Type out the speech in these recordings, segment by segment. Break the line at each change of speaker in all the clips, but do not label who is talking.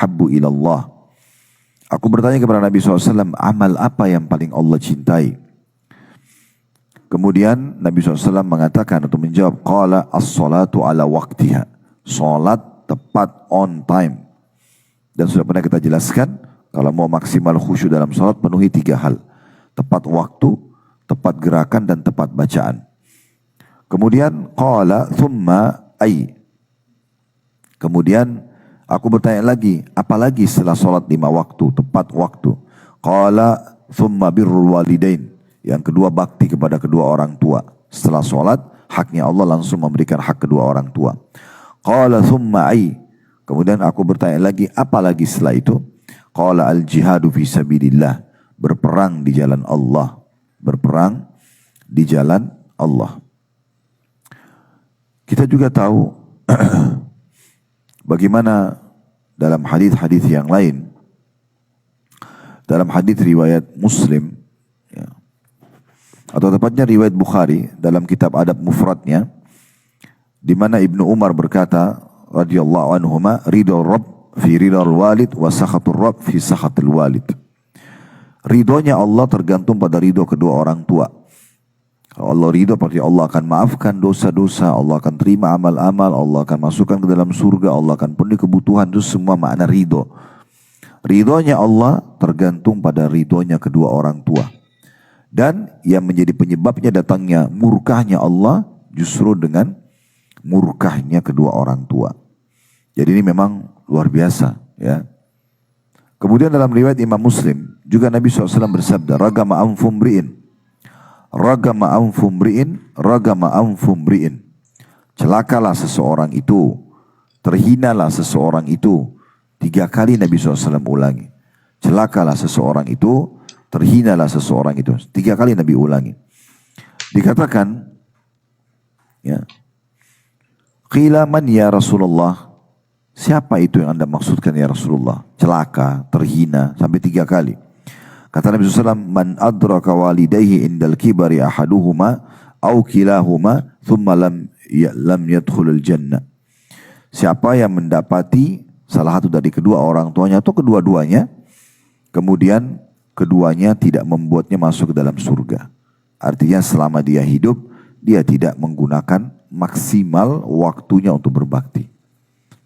habbu ilallah. Aku bertanya kepada Nabi SAW, amal apa yang paling Allah cintai? Kemudian Nabi SAW mengatakan atau menjawab, qala as-salatu ala waqtiha. Salat tepat on time. Dan sudah pernah kita jelaskan, kalau mau maksimal khusyuk dalam salat, penuhi 3 hal. Tepat waktu, tepat gerakan, dan tepat bacaan. Kemudian, qala thumma ay. Kemudian, aku bertanya lagi, apalagi setelah salat 5 waktu, tepat waktu. Qala thumma birrul walidain. Yang kedua, bakti kepada kedua orang tua. Setelah salat, haknya Allah langsung memberikan hak kedua orang tua. Qala thumma ay. Kemudian aku bertanya lagi, apalagi setelah itu? Qala al-jihadu fi sabilillah. Berperang di jalan Allah. Berperang di jalan Allah. Kita juga tahu bagaimana dalam hadis-hadis yang lain, dalam hadis riwayat Muslim, ya, atau tepatnya riwayat Bukhari dalam kitab Adab Mufradnya, di mana Ibnu Umar berkata radhiyallahu anhuma, ridho Rabb fi ridhal walid wa sakhatur Rabb fi sakhatil walid. Ridhonya Allah tergantung pada ridho kedua orang tua. Kalau Allah ridho, berarti Allah akan maafkan dosa-dosa, Allah akan terima amal-amal, Allah akan masukkan ke dalam surga, Allah akan penuhi kebutuhan. Itu semua makna ridho. Ridhonya Allah tergantung pada ridhonya kedua orang tua. Dan yang menjadi penyebabnya datangnya murkahnya Allah justru dengan murkahnya kedua orang tua. Jadi ini memang luar biasa, ya. Kemudian dalam riwayat Imam Muslim juga Nabi SAW bersabda, ragama anfumri'in, ragama anfumri'in, ragama anfumri'in. Celakalah seseorang itu, terhinalah seseorang itu. 3 kali Nabi SAW ulangi. Celakalah seseorang itu, terhinalah seseorang itu. 3 kali Nabi ulangi. Dikatakan, ya, qila man ya Rasulullah, siapa itu yang Anda maksudkan ya Rasulullah? Celaka, terhina, sampai 3 kali. Kata Nabi SAW, man adraka walidayhi indal kibari ahaduhuma au kilahuma thumma lam yadkhulul jannah. Siapa yang mendapati salah satu dari kedua orang tuanya atau kedua-duanya, kemudian keduanya tidak membuatnya masuk ke dalam surga. Artinya selama dia hidup, dia tidak menggunakan maksimal waktunya untuk berbakti.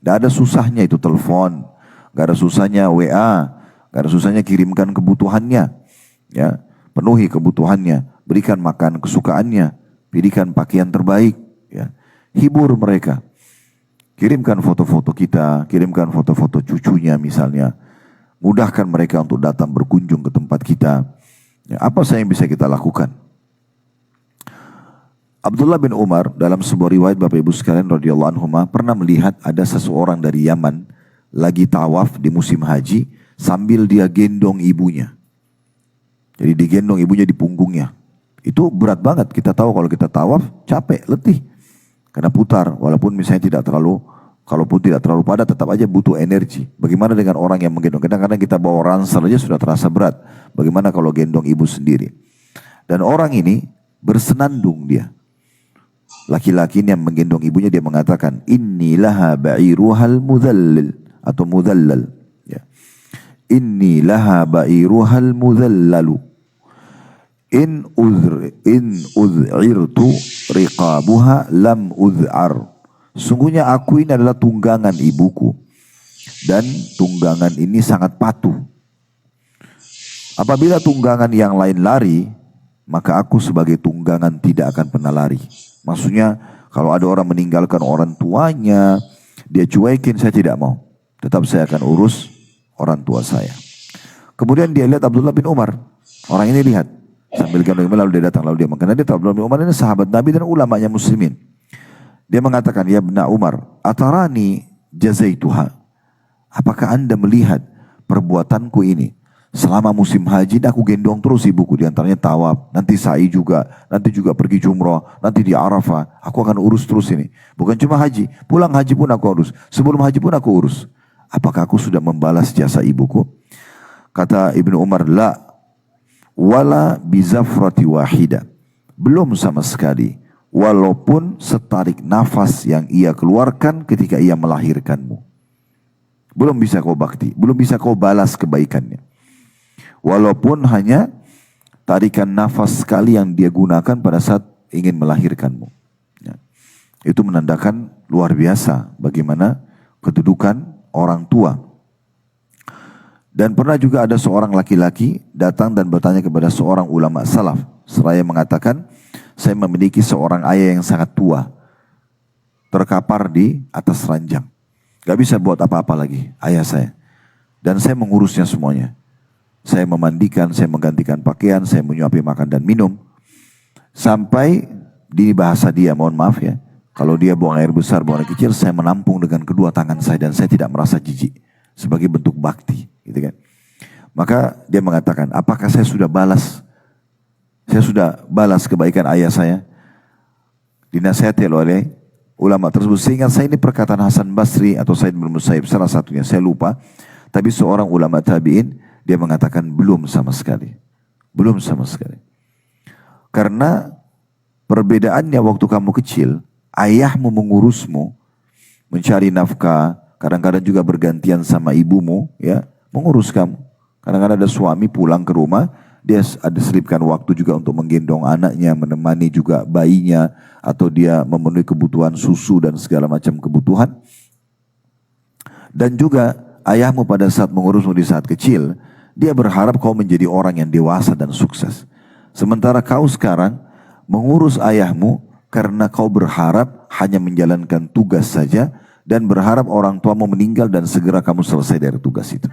Tidak ada susahnya itu telepon, gak ada susahnya WA, gak ada susahnya kirimkan kebutuhannya, ya, penuhi kebutuhannya, berikan makan kesukaannya, berikan pakaian terbaik, ya, hibur mereka, kirimkan foto-foto kita, kirimkan foto-foto cucunya misalnya, mudahkan mereka untuk datang berkunjung ke tempat kita. Ya, apa saja yang bisa kita lakukan? Abdullah bin Umar dalam sebuah riwayat Bapak Ibu sekalian radhiyallahu anhuma pernah melihat ada seseorang dari Yaman lagi tawaf di musim haji sambil dia gendong ibunya. Jadi digendong ibunya di punggungnya. Itu berat banget. Kita tahu kalau kita tawaf capek, letih. Karena putar, walaupun misalnya tidak terlalu, kalaupun tidak terlalu padat tetap aja butuh energi. Bagaimana dengan orang yang menggendong? Kadang-kadang kita bawa ransel aja sudah terasa berat. Bagaimana kalau gendong ibu sendiri? Dan orang ini bersenandung dia. Laki-laki ini yang menggendong ibunya, dia mengatakan, inni laha ba'iruhal mudhallil atau mudhallal. Ya. Inni laha ba'iruhal mudhallalu. In udh'irtu riqabuha lam udh'ar. Sungguhnya aku ini adalah tunggangan ibuku. Dan tunggangan ini sangat patuh. Apabila tunggangan yang lain lari, maka aku sebagai tunggangan tidak akan pernah lari. Maksudnya kalau ada orang meninggalkan orang tuanya, dia cuekin, saya tidak mau. Tetap saya akan urus orang tua saya. Kemudian dia lihat Abdullah bin Umar. Orang ini lihat. Sambil gendong lalu dia datang. Lalu dia mengenal dia tahu Abdullah bin Umar ini sahabat Nabi dan ulamanya muslimin. Dia mengatakan, ya Ibna Umar, atarani jazaituha. Apakah anda melihat perbuatanku ini? Selama musim haji aku gendong terus ibuku, diantaranya tawaf, nanti sa'i juga, nanti juga pergi jumrah, nanti di Arafah, aku akan urus terus ini. Bukan cuma haji, pulang haji pun aku urus, sebelum haji pun aku urus. Apakah aku sudah membalas jasa ibuku? Kata Ibnu Umar, la wala bizafrati wahida. Belum sama sekali, walaupun setarik nafas yang ia keluarkan ketika ia melahirkanmu. Belum bisa kau bakti, belum bisa kau balas kebaikannya. Walaupun hanya tarikan nafas sekali yang dia gunakan pada saat ingin melahirkanmu. Ya. Itu menandakan luar biasa bagaimana kedudukan orang tua. Dan pernah juga ada seorang laki-laki datang dan bertanya kepada seorang ulama salaf. Seraya mengatakan, saya memiliki seorang ayah yang sangat tua. Terkapar di atas ranjang. Gak bisa buat apa-apa lagi, ayah saya. Dan saya mengurusnya semuanya. Saya memandikan, saya menggantikan pakaian, saya menyuapi makan dan minum. Sampai di bahasa dia, mohon maaf ya. Kalau dia buang air besar, buang air kecil, saya menampung dengan kedua tangan saya dan saya tidak merasa jijik. Sebagai bentuk bakti. Gitu kan. Maka dia mengatakan, apakah saya sudah balas? Saya sudah balas kebaikan ayah saya? Dinasihati oleh ulama tersebut. Seingat saya ini perkataan Hasan Basri atau Said bin Musayyib, salah satunya, saya lupa. Tapi seorang ulama tabi'in, dia mengatakan belum sama sekali. Belum sama sekali. Karena perbedaannya waktu kamu kecil, ayahmu mengurusmu, mencari nafkah, kadang-kadang juga bergantian sama ibumu, ya, mengurus kamu. Kadang-kadang ada suami pulang ke rumah, dia ada selipkan waktu juga untuk menggendong anaknya, menemani juga bayinya, atau dia memenuhi kebutuhan susu dan segala macam kebutuhan. Dan juga ayahmu pada saat mengurusmu di saat kecil, dia berharap kau menjadi orang yang dewasa dan sukses. Sementara kau sekarang mengurus ayahmu karena kau berharap hanya menjalankan tugas saja dan berharap orang tuamu meninggal dan segera kamu selesai dari tugas itu.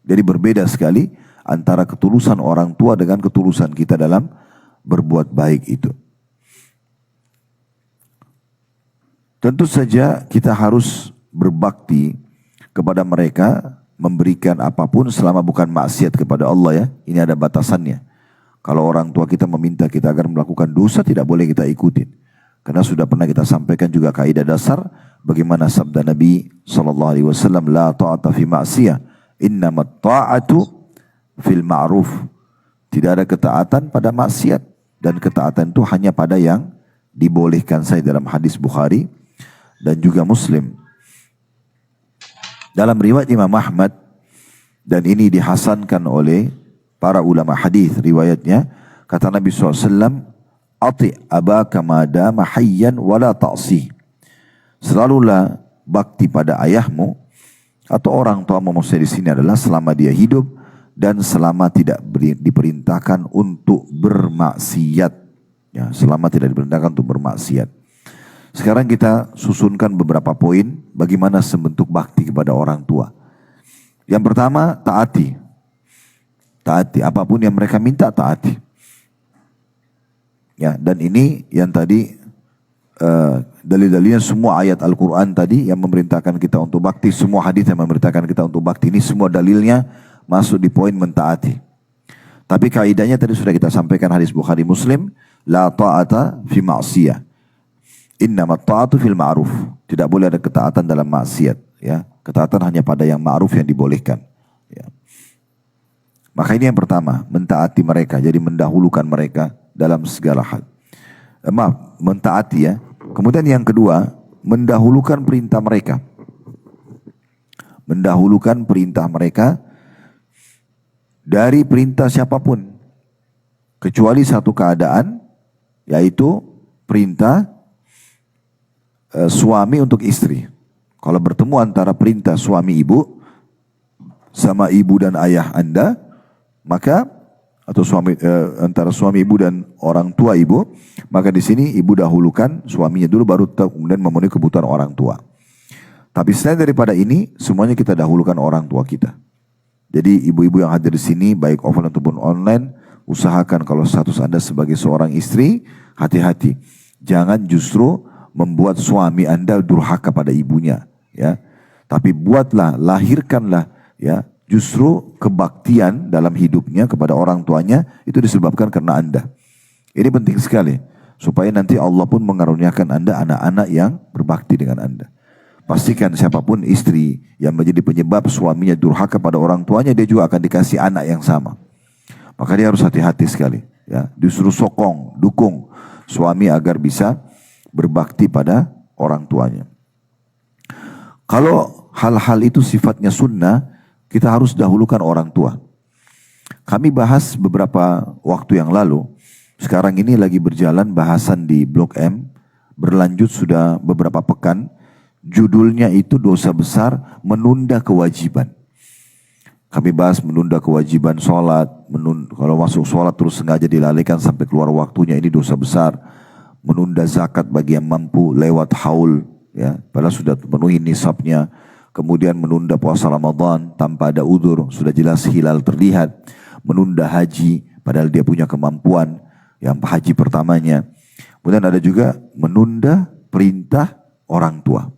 Jadi berbeda sekali antara ketulusan orang tua dengan ketulusan kita dalam berbuat baik itu. Tentu saja kita harus berbakti kepada mereka, memberikan apapun selama bukan maksiat kepada Allah ya. Ini ada batasannya. Kalau orang tua kita meminta kita agar melakukan dosa, tidak boleh kita ikutin. Karena sudah pernah kita sampaikan juga kaidah dasar bagaimana sabda Nabi SAW, la ta'ata fi ma'siyah, innamat ta'atu fil ma'ruf. Tidak ada ketaatan pada maksiat, dan ketaatan itu hanya pada yang dibolehkan saja dalam hadis Bukhari dan juga Muslim. Dalam riwayat Imam Ahmad, dan ini dihasankan oleh para ulama hadis riwayatnya, kata Nabi SAW, ati abaka madama hayyan wala ta'sih. Selalulah bakti pada ayahmu atau orang tua, maksudnya di sini adalah selama dia hidup dan selama tidak diperintahkan untuk bermaksiat. Ya, selama tidak diperintahkan untuk bermaksiat. Sekarang kita susunkan beberapa poin bagaimana sebentuk bakti kepada orang tua. Yang pertama, taati. Taati, apapun yang mereka minta, taati. Ya, dan ini yang tadi dalil-dalilnya semua ayat Al-Quran tadi yang memerintahkan kita untuk bakti, semua hadis yang memerintahkan kita untuk bakti, ini semua dalilnya masuk di poin mentaati. Tapi kaidahnya tadi sudah kita sampaikan hadis Bukhari Muslim, la ta'ata fi ma'siyah, innamat ta'atu fil ma'ruf. Tidak boleh ada ketaatan dalam maksiat, ya. Ketaatan hanya pada yang ma'ruf yang dibolehkan, ya. Maka ini yang pertama, mentaati mereka, jadi mendahulukan mereka dalam segala hal. Mentaati ya. Kemudian yang kedua, mendahulukan perintah mereka. Mendahulukan perintah mereka dari perintah siapapun. Kecuali satu keadaan, yaitu perintah suami untuk istri. Kalau bertemu antara perintah suami ibu sama ibu dan ayah Anda, maka atau antara suami ibu dan orang tua ibu, maka di sini ibu dahulukan suaminya dulu, baru kemudian memenuhi kebutuhan orang tua. Tapi selain daripada ini, semuanya kita dahulukan orang tua kita. Jadi ibu-ibu yang hadir di sini, baik offline ataupun online, usahakan kalau status Anda sebagai seorang istri, hati-hati. Jangan justru membuat suami Anda durhaka pada ibunya, ya. Tapi buatlah, lahirkanlah, ya, justru kebaktian dalam hidupnya kepada orang tuanya itu disebabkan karena Anda. Ini penting sekali supaya nanti Allah pun mengaruniakan Anda anak-anak yang berbakti dengan Anda. Pastikan siapapun istri yang menjadi penyebab suaminya durhaka pada orang tuanya, dia juga akan dikasih anak yang sama. Maka dia harus hati-hati sekali, ya. Disuruh sokong, dukung suami agar bisa berbakti pada orang tuanya. Kalau hal-hal itu sifatnya sunnah, kita harus dahulukan orang tua. Kami bahas beberapa waktu yang lalu, sekarang ini lagi berjalan bahasan di Blok M, berlanjut sudah beberapa pekan, judulnya itu dosa besar menunda kewajiban. Kami bahas menunda kewajiban sholat, kalau masuk sholat terus sengaja dilalaikan sampai keluar waktunya, ini dosa besar. Menunda zakat bagi yang mampu lewat haul, ya, padahal sudah penuhi nisabnya. Kemudian menunda puasa Ramadan tanpa ada udzur, sudah jelas hilal terlihat. Menunda haji, padahal dia punya kemampuan, yang haji pertamanya. Kemudian ada juga menunda perintah orang tua.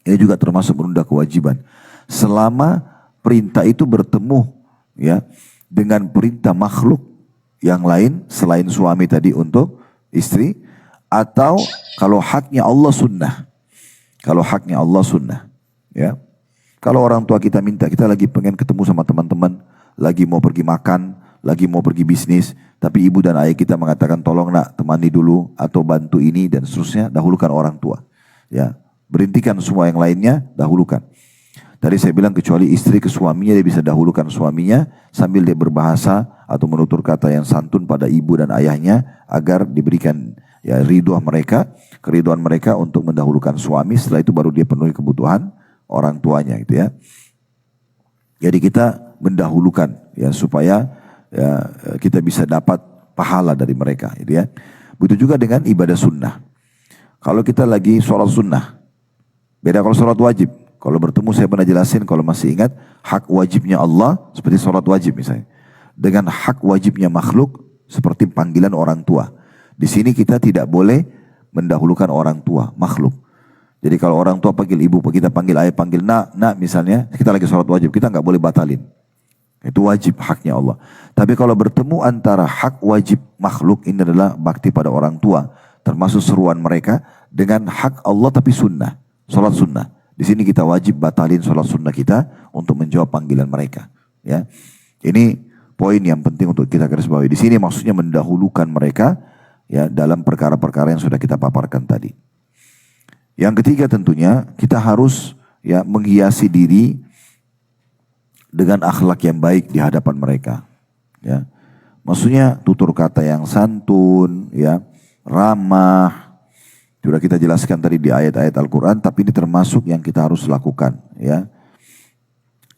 Ini juga termasuk menunda kewajiban. Selama perintah itu bertemu, ya, dengan perintah makhluk yang lain selain suami tadi untuk istri, atau kalau haknya Allah sunnah. Kalau haknya Allah sunnah, ya. Kalau orang tua kita minta, kita lagi pengen ketemu sama teman-teman, lagi mau pergi makan, lagi mau pergi bisnis, tapi ibu dan ayah kita mengatakan tolong nak temani dulu atau bantu ini dan seterusnya, dahulukan orang tua. Ya, berhentikan semua yang lainnya, dahulukan. Tadi saya bilang kecuali istri ke suaminya, dia bisa dahulukan suaminya sambil dia berbahasa atau menutur kata yang santun pada ibu dan ayahnya agar diberikan, ya, keriduan mereka untuk mendahulukan suami. Setelah itu baru dia penuhi kebutuhan orang tuanya, gitu ya. Jadi kita mendahulukan, ya, supaya, ya, kita bisa dapat pahala dari mereka, gitu ya. Begitu juga dengan ibadah sunnah. Kalau kita lagi sholat sunnah, beda kalau sholat wajib. Kalau bertemu saya pernah jelasin, kalau masih ingat, hak wajibnya Allah seperti sholat wajib misalnya. Dengan hak wajibnya makhluk seperti panggilan orang tua. Di sini kita tidak boleh mendahulukan orang tua, makhluk. Jadi kalau orang tua panggil ibu, kita panggil ayah, panggil nak misalnya, kita lagi sholat wajib, kita nggak boleh batalin. Itu wajib, haknya Allah. Tapi kalau bertemu antara hak wajib makhluk, ini adalah bakti pada orang tua, termasuk seruan mereka, dengan hak Allah tapi sunnah, sholat sunnah. Di sini kita wajib batalin sholat sunnah kita untuk menjawab panggilan mereka. Ya, ini poin yang penting untuk kita garis bawahi. Di sini maksudnya mendahulukan mereka, ya, dalam perkara-perkara yang sudah kita paparkan tadi. Yang ketiga tentunya kita harus, ya, menghiasi diri dengan akhlak yang baik di hadapan mereka. Ya, maksudnya tutur kata yang santun, ya, ramah. Sudah kita jelaskan tadi di ayat-ayat Al-Quran, tapi ini termasuk yang kita harus lakukan, ya.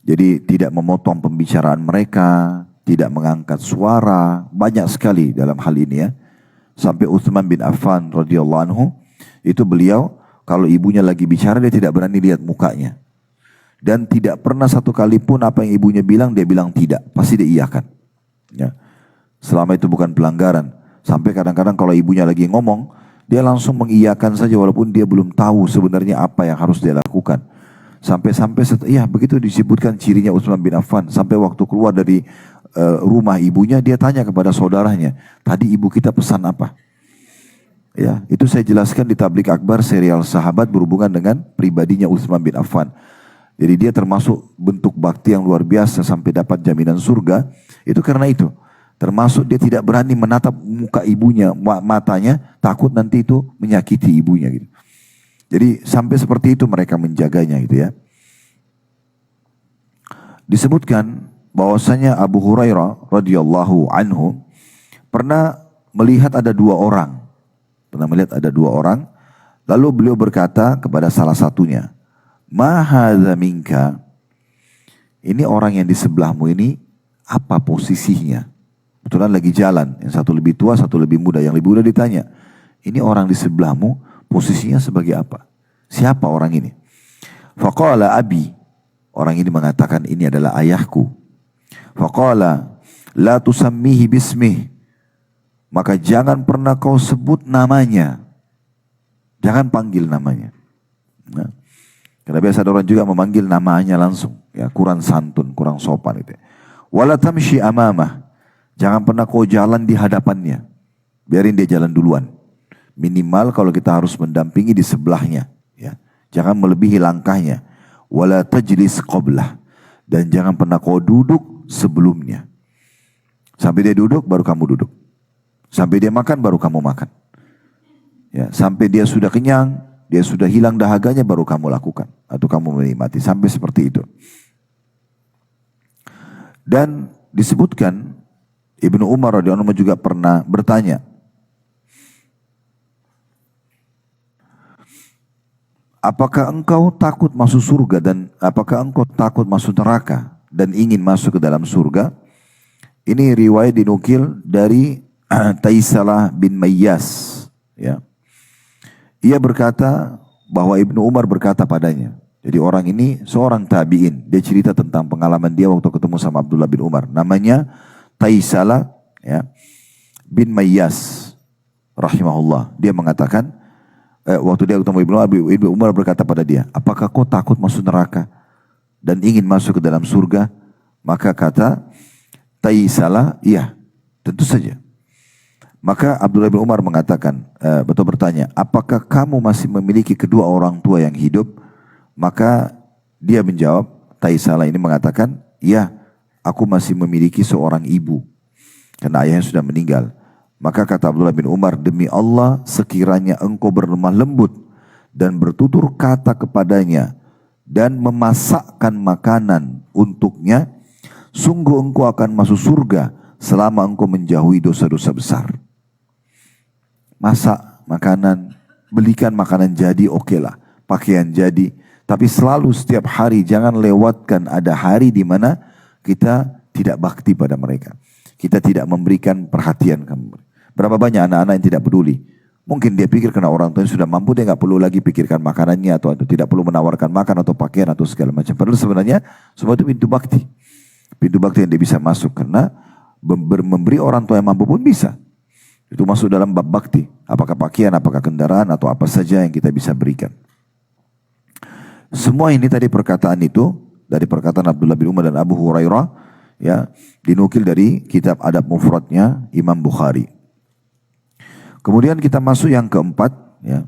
Jadi tidak memotong pembicaraan mereka, tidak mengangkat suara, banyak sekali dalam hal ini, ya. Sampai Utsman bin Affan radhiyallahu anhu, itu beliau kalau ibunya lagi bicara dia tidak berani lihat mukanya. Dan tidak pernah satu kali pun apa yang ibunya bilang dia bilang tidak, pasti dia iyakan. Ya. Selama itu bukan pelanggaran. Sampai kadang-kadang kalau ibunya lagi ngomong, dia langsung mengiyakan saja walaupun dia belum tahu sebenarnya apa yang harus dia lakukan. Sampai-sampai ya begitu disebutkan cirinya Utsman bin Affan. Sampai waktu keluar dari rumah ibunya, dia tanya kepada saudaranya, tadi ibu kita pesan apa? Ya, itu saya jelaskan di Tablik Akbar serial sahabat berhubungan dengan pribadinya Utsman bin Affan. Jadi dia termasuk bentuk bakti yang luar biasa sampai dapat jaminan surga. Itu karena itu. Termasuk dia tidak berani menatap muka ibunya, matanya, takut nanti itu menyakiti ibunya gitu. Jadi sampai seperti itu mereka menjaganya gitu ya. Disebutkan bahwasanya Abu Hurairah radhiyallahu anhu pernah melihat ada dua orang. Lalu beliau berkata kepada salah satunya, "Ma hadza minka?" Ini orang yang di sebelahmu ini apa posisinya? Kebetulan lagi jalan, yang satu lebih tua, satu lebih muda. Yang lebih muda ditanya, ini orang di sebelahmu posisinya sebagai apa? Siapa orang ini? Faqala abi. Orang ini mengatakan ini adalah ayahku. Faqala la tusammihi bismih. Maka jangan pernah kau sebut namanya. Jangan panggil namanya. Nah, karena biasa ada orang juga memanggil namanya langsung. Ya, kurang santun, kurang sopan itu. Wala tamshi amamah. Jangan pernah kau jalan di hadapannya. Biarin dia jalan duluan. Minimal kalau kita harus mendampingi di sebelahnya. Ya. Jangan melebihi langkahnya. Wala tajlis qablah. Dan jangan pernah kau duduk sebelumnya. Sampai dia duduk baru kamu duduk. Sampai dia makan baru kamu makan. Ya. Sampai dia sudah kenyang dia sudah hilang dahaganya baru kamu lakukan atau kamu menikmati, sampai seperti itu. Dan disebutkan Ibnu Umar radhiyallahu anhu juga pernah bertanya, apakah engkau takut masuk surga dan apakah engkau takut masuk neraka dan ingin masuk ke dalam surga? Ini riwayat dinukil dari Taisalah bin Mayyas. Ya. Ia berkata bahwa Ibnu Umar berkata padanya. Jadi orang ini seorang tabi'in. Dia cerita tentang pengalaman dia waktu ketemu sama Abdullah bin Umar. Namanya Taisalah ya, bin Mayyas rahimahullah. Dia mengatakan, waktu dia ketemu Ibnu Umar berkata pada dia, apakah kau takut masuk neraka dan ingin masuk ke dalam surga? Maka kata Taisalah, iya, tentu saja. Maka Abdullah bin Umar mengatakan, betul bertanya, apakah kamu masih memiliki kedua orang tua yang hidup? Maka dia menjawab, Taisalah ini mengatakan, ya, aku masih memiliki seorang ibu, karena ayahnya sudah meninggal. Maka kata Abdullah bin Umar, demi Allah, sekiranya engkau berlemah lembut dan bertutur kata kepadanya dan memasakkan makanan untuknya, sungguh engkau akan masuk surga selama engkau menjauhi dosa-dosa besar. Masak makanan, belikan makanan jadi, oke lah, pakaian jadi, tapi selalu setiap hari jangan lewatkan ada hari di mana kita tidak bakti pada mereka. Kita tidak memberikan perhatian kamu. Berapa banyak anak-anak yang tidak peduli? Mungkin dia pikir karena orang tuanya sudah mampu, dia nggak perlu lagi pikirkan makanannya atau tidak perlu menawarkan makan atau pakaian atau segala macam. Padahal sebenarnya semua itu pintu bakti. Pintu bakti yang dia bisa masuk karena memberi orang tua yang mampu pun bisa. Itu masuk dalam bab bakti. Apakah pakaian, apakah kendaraan atau apa saja yang kita bisa berikan. Semua ini tadi perkataan itu dari perkataan Abdullah bin Umar dan Abu Hurairah ya, dinukil dari kitab Adab Mufradnya Imam Bukhari. Kemudian kita masuk yang keempat ya.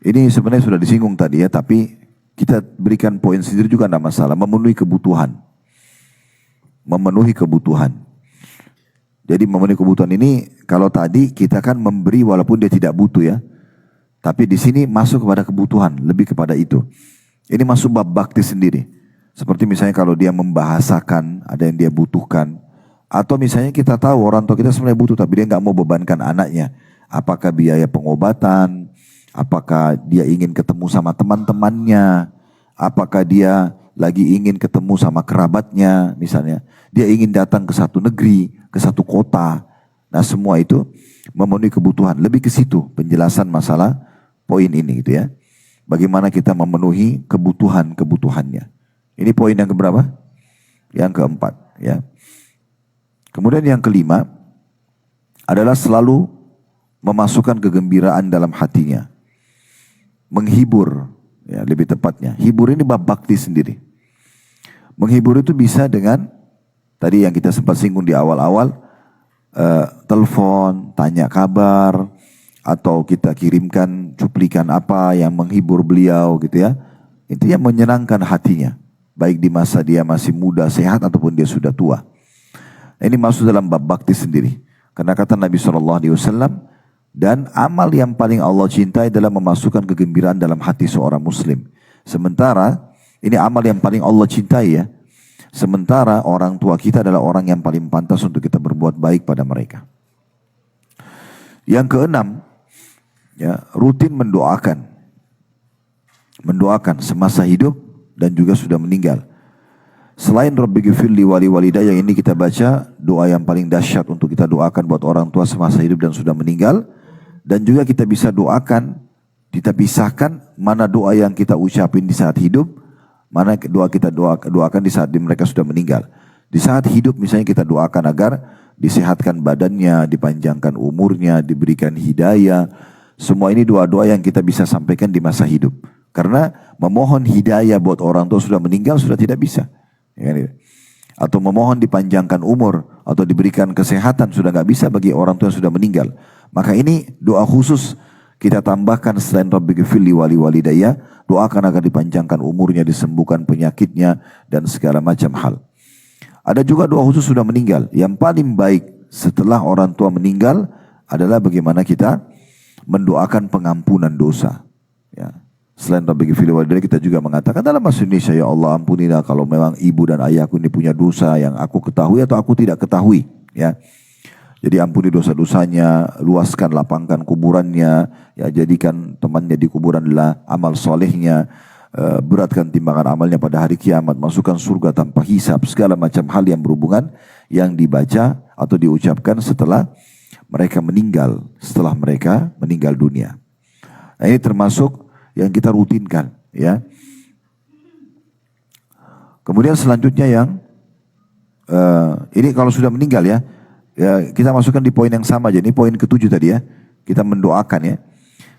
Ini sebenarnya sudah disinggung tadi ya, tapi kita berikan poin sendiri juga tidak masalah. Memenuhi kebutuhan. Memenuhi kebutuhan. Jadi memenuhi kebutuhan ini, kalau tadi kita kan memberi walaupun dia tidak butuh ya. Tapi di sini masuk kepada kebutuhan, lebih kepada itu. Ini masuk bab bakti sendiri. Seperti misalnya kalau dia membahasakan, ada yang dia butuhkan. Atau misalnya kita tahu orang tua kita sebenarnya butuh, tapi dia nggak mau bebankan anaknya. Apakah biaya pengobatan, apakah dia ingin ketemu sama teman-temannya, apakah dia lagi ingin ketemu sama kerabatnya misalnya. Dia ingin datang ke satu negeri, ke satu kota. Nah semua itu memenuhi kebutuhan. Lebih ke situ penjelasan masalah poin ini gitu ya. Bagaimana kita memenuhi kebutuhan-kebutuhannya. Ini poin yang keberapa? Yang keempat ya. Kemudian yang kelima adalah selalu memasukkan kegembiraan dalam hatinya. Menghibur, ya lebih tepatnya. Hibur ini bab bakti sendiri. Menghibur itu bisa dengan, tadi yang kita sempat singgung di awal-awal, telepon, tanya kabar, atau kita kirimkan cuplikan apa yang menghibur beliau gitu ya. Itu yang menyenangkan hatinya. Baik di masa dia masih muda, sehat, ataupun dia sudah tua. Ini masuk dalam bab bakti sendiri. Karena kata Nabi SAW, dan amal yang paling Allah cintai adalah memasukkan kegembiraan dalam hati seorang muslim. Sementara, ini amal yang paling Allah cintai ya. Sementara orang tua kita adalah orang yang paling pantas untuk kita berbuat baik pada mereka. Yang keenam, ya, rutin mendoakan. Mendoakan semasa hidup dan juga sudah meninggal. Selain Rabbighfirli wali walidayya, yang ini kita baca doa yang paling dahsyat untuk kita doakan buat orang tua semasa hidup dan sudah meninggal. Dan juga kita bisa doakan, kita pisahkan mana doa yang kita ucapin di saat hidup, mana doa kita doakan di saat mereka sudah meninggal. Di saat hidup misalnya kita doakan agar disehatkan badannya, dipanjangkan umurnya, diberikan hidayah. Semua ini doa-doa yang kita bisa sampaikan di masa hidup. Karena memohon hidayah buat orang tua sudah meninggal sudah tidak bisa. Atau memohon dipanjangkan umur atau diberikan kesehatan sudah nggak bisa bagi orang tua yang sudah meninggal. Maka ini doa khusus kita tambahkan selain Rabbighfirli wali walidayya, doakan agar dipanjangkan umurnya, disembuhkan penyakitnya dan segala macam hal. Ada juga doa khusus sudah meninggal. Yang paling baik setelah orang tua meninggal adalah bagaimana kita mendoakan pengampunan dosa. Ya. Selain bagi fil walidain, kita juga mengatakan dalam bahasa Indonesia, ya Allah ampunilah kalau memang ibu dan ayahku ini punya dosa yang aku ketahui atau aku tidak ketahui. Ya. Jadi ampuni dosa-dosanya, luaskan lapangkan kuburannya, ya jadikan temannya di kuburan adalah amal solehnya, beratkan timbangan amalnya pada hari kiamat, masukkan surga tanpa hisab, segala macam hal yang berhubungan yang dibaca atau diucapkan setelah mereka meninggal dunia. Nah, ini termasuk yang kita rutinkan, ya. Kemudian selanjutnya yang ini kalau sudah meninggal ya. Ya, kita masukkan di poin yang sama aja. Ini poin ke-7 tadi ya. Kita mendoakan ya.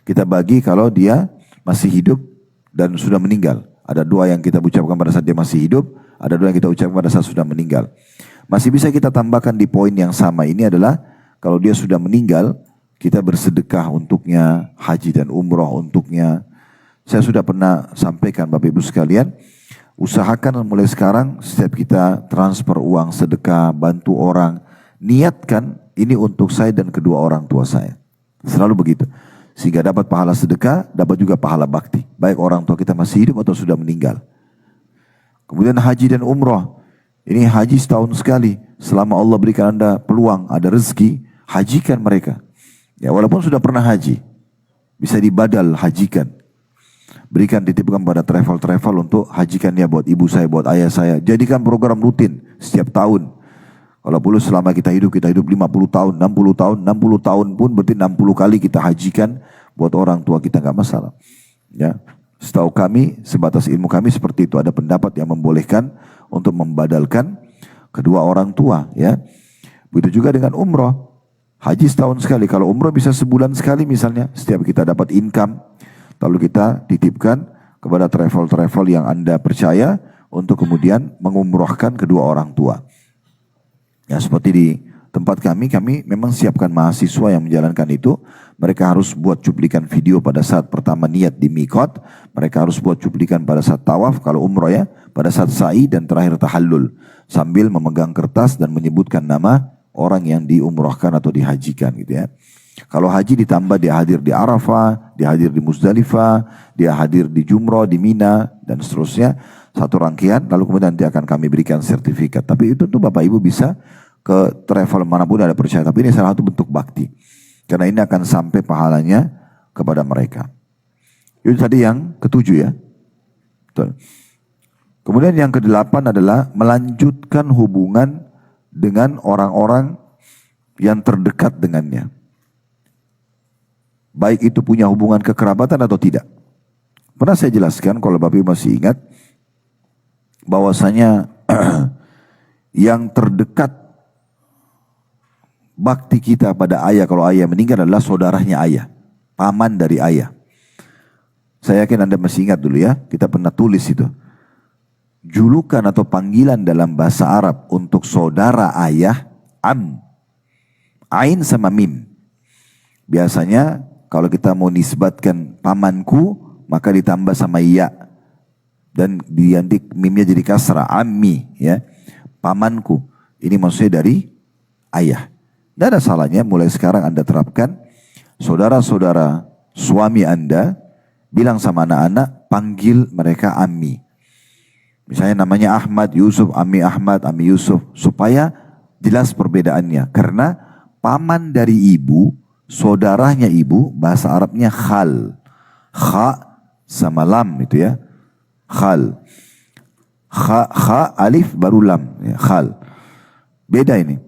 Kita bagi kalau dia masih hidup dan sudah meninggal. Ada doa yang kita ucapkan pada saat dia masih hidup, ada doa yang kita ucapkan pada saat sudah meninggal. Masih bisa kita tambahkan di poin yang sama ini adalah kalau dia sudah meninggal, kita bersedekah untuknya, haji dan umroh untuknya. Saya sudah pernah sampaikan Bapak Ibu sekalian, usahakan mulai sekarang setiap kita transfer uang sedekah, bantu orang, niatkan ini untuk saya dan kedua orang tua saya. Selalu begitu. Sehingga dapat pahala sedekah, dapat juga pahala bakti. Baik orang tua kita masih hidup atau sudah meninggal. Kemudian haji dan umroh. Ini haji setahun sekali. Selama Allah berikan Anda peluang, ada rezeki, hajikan mereka. Ya, walaupun sudah pernah haji, bisa dibadal hajikan. Berikan dititipkan pada travel untuk hajikannya buat ibu saya, buat ayah saya. Jadikan program rutin setiap tahun. Kalau perlu selama kita hidup 50 tahun, 60 tahun, 60 tahun pun berarti 60 kali kita hajikan buat orang tua kita, nggak masalah. Ya, setahu kami, sebatas ilmu kami seperti itu. Ada pendapat yang membolehkan untuk membadalkan kedua orang tua. Ya, begitu juga dengan umroh. Haji setahun sekali. Kalau umroh bisa sebulan sekali misalnya. Setiap kita dapat income, lalu kita titipkan kepada travel yang Anda percaya untuk kemudian mengumrohkan kedua orang tua. Ya, seperti di tempat kami memang siapkan mahasiswa yang menjalankan itu. Mereka harus buat cuplikan video pada saat pertama niat di mikot. Mereka harus buat cuplikan pada saat tawaf, kalau umroh ya, pada saat sa'i dan terakhir tahallul. Sambil memegang kertas dan menyebutkan nama orang yang diumrohkan atau dihajikan gitu ya. Kalau haji ditambah dia hadir di Arafah, dia hadir di Muzdalifah, dia hadir di Jumroh, di Mina, dan seterusnya. Satu rangkaian, lalu kemudian nanti akan kami berikan sertifikat. Tapi itu tuh Bapak Ibu bisa ke travel manapun ada percaya. Tapi ini salah satu bentuk bakti. Karena ini akan sampai pahalanya kepada mereka. Itu tadi yang ke-7 ya. Betul. Kemudian yang ke-8 adalah melanjutkan hubungan dengan orang-orang yang terdekat dengannya. Baik itu punya hubungan kekerabatan atau tidak. Pernah saya jelaskan kalau Bapak Ibu masih ingat, bahwasanya yang terdekat bakti kita pada ayah kalau ayah meninggal adalah saudaranya ayah, paman dari ayah. Saya yakin Anda masih ingat dulu ya, kita pernah tulis itu. Julukan atau panggilan dalam bahasa Arab untuk saudara ayah, am. Ain sama mim. Biasanya kalau kita mau nisbatkan pamanku, maka ditambah sama ya. Dan diganti mimnya jadi kasrah, ammi ya, pamanku. Ini maksudnya dari ayah. Tidak ada salahnya mulai sekarang Anda terapkan saudara-saudara suami Anda bilang sama anak-anak, panggil mereka ammi. Misalnya namanya Ahmad, Yusuf, ammi Ahmad, ammi Yusuf, supaya jelas perbedaannya. Karena paman dari ibu, saudaranya ibu, bahasa Arabnya khal. Kha sama lam itu ya. Khal. Kha alif baru lam. Ya, khal. Beda ini.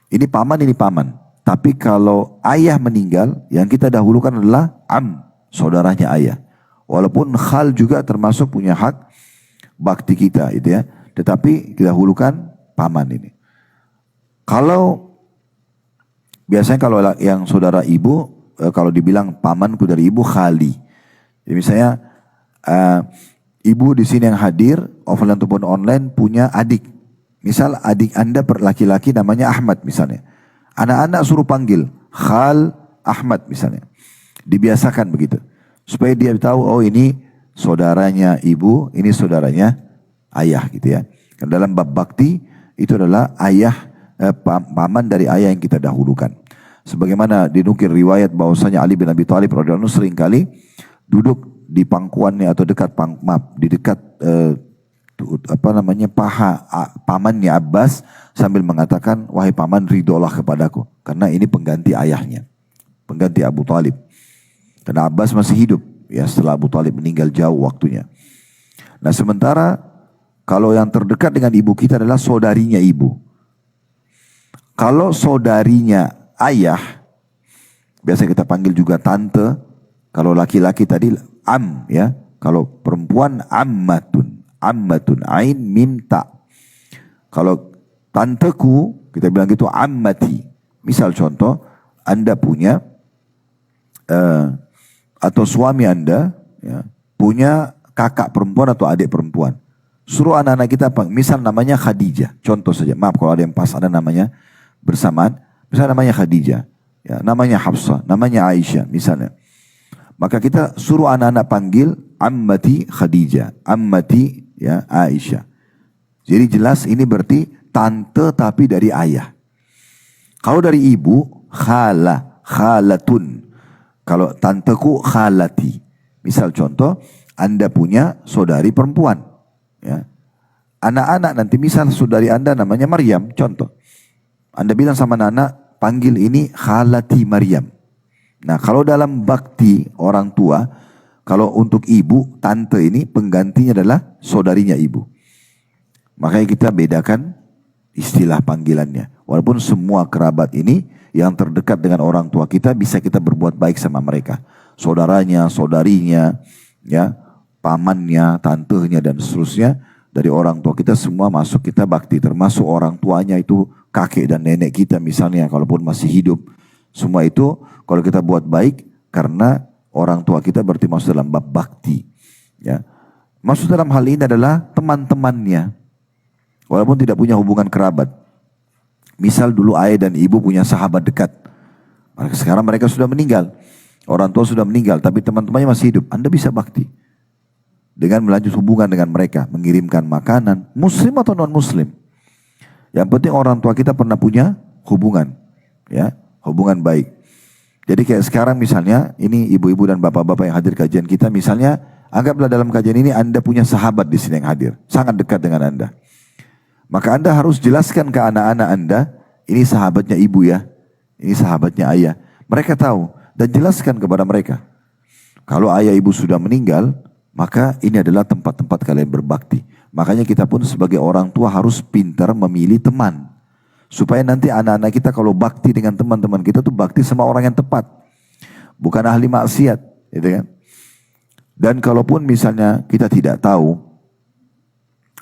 Ini paman. Tapi kalau ayah meninggal, yang kita dahulukan adalah am, saudaranya ayah. Walaupun khal juga termasuk punya hak bakti kita itu ya. Tetapi kita dahulukan paman ini. Kalau biasanya kalau yang saudara ibu, kalau dibilang pamanku dari ibu, khali. Jadi misalnya ibu di sini yang hadir, offline ataupun online punya adik. Misal adik Anda laki-laki namanya Ahmad misalnya. Anak-anak suruh panggil Khal Ahmad misalnya. Dibiasakan begitu. Supaya dia tahu, oh ini saudaranya ibu, ini saudaranya ayah gitu ya. Dalam bab bakti itu adalah ayah paman dari ayah yang kita dahulukan. Sebagaimana dinukil riwayat bahwasanya Ali bin Abi Thalib radhiyallahu anhu seringkali duduk di pangkuannya atau dekat di dekat paha pamannya Abbas sambil mengatakan, wahai paman, ridholah kepadaku karena ini pengganti ayahnya, pengganti Abu Thalib. Karena Abbas masih hidup ya setelah Abu Thalib meninggal jauh waktunya. Nah sementara kalau yang terdekat dengan ibu kita adalah saudarinya ibu. Kalau saudarinya ayah, biasa kita panggil juga tante. Kalau laki-laki tadi ya. Kalau perempuan ammatun, ain mim ta. Kalau tanteku, kita bilang gitu ammati. Misal contoh, Anda punya atau suami Anda ya, punya kakak perempuan atau adik perempuan. Suruh anak-anak kita, misal namanya Khadijah. Contoh saja, maaf kalau ada yang pas ada namanya bersamaan. Misalnya namanya Khadijah, ya, namanya Hafsah, namanya Aisyah misalnya. Maka kita suruh anak-anak panggil ammati Khadijah, ammati ya Aisyah. Jadi jelas ini berarti tante tapi dari ayah. Kalau dari ibu, khalatun. Kalau tanteku khalati. Misal contoh, Anda punya saudari perempuan. Ya. Anak-anak nanti misal saudari Anda namanya Maryam, contoh. Anda bilang sama anak, panggil ini khalati Maryam. Nah kalau dalam bakti orang tua, kalau untuk ibu, tante ini penggantinya adalah saudarinya ibu. Makanya kita bedakan istilah panggilannya. Walaupun semua kerabat ini yang terdekat dengan orang tua kita bisa kita berbuat baik sama mereka. Saudaranya, saudarinya, ya, pamannya, tantenya dan seterusnya. Dari orang tua kita semua masuk kita bakti. Termasuk orang tuanya itu kakek dan nenek kita misalnya kalaupun masih hidup. Semua itu kalau kita buat baik karena orang tua kita berarti masuk dalam bab bakti. Ya. Masuk dalam hal ini adalah teman-temannya. Walaupun tidak punya hubungan kerabat. Misal dulu ayah dan ibu punya sahabat dekat. Sekarang mereka sudah meninggal. Orang tua sudah meninggal tapi teman-temannya masih hidup. Anda bisa bakti. Dengan melanjut hubungan dengan mereka. Mengirimkan makanan. Muslim atau non-muslim. Yang penting orang tua kita pernah punya hubungan. Ya, hubungan baik. Jadi kayak sekarang misalnya, ini ibu-ibu dan bapak-bapak yang hadir kajian kita, misalnya anggaplah dalam kajian ini Anda punya sahabat di sini yang hadir, sangat dekat dengan Anda. Maka Anda harus jelaskan ke anak-anak Anda, ini sahabatnya ibu ya, ini sahabatnya ayah. Mereka tahu dan jelaskan kepada mereka. Kalau ayah ibu sudah meninggal, maka ini adalah tempat-tempat kalian berbakti. Makanya kita pun sebagai orang tua harus pintar memilih teman. Supaya nanti anak-anak kita kalau bakti dengan teman-teman kita tuh bakti sama orang yang tepat. Bukan ahli maksiat. Gitu kan? Dan kalaupun misalnya kita tidak tahu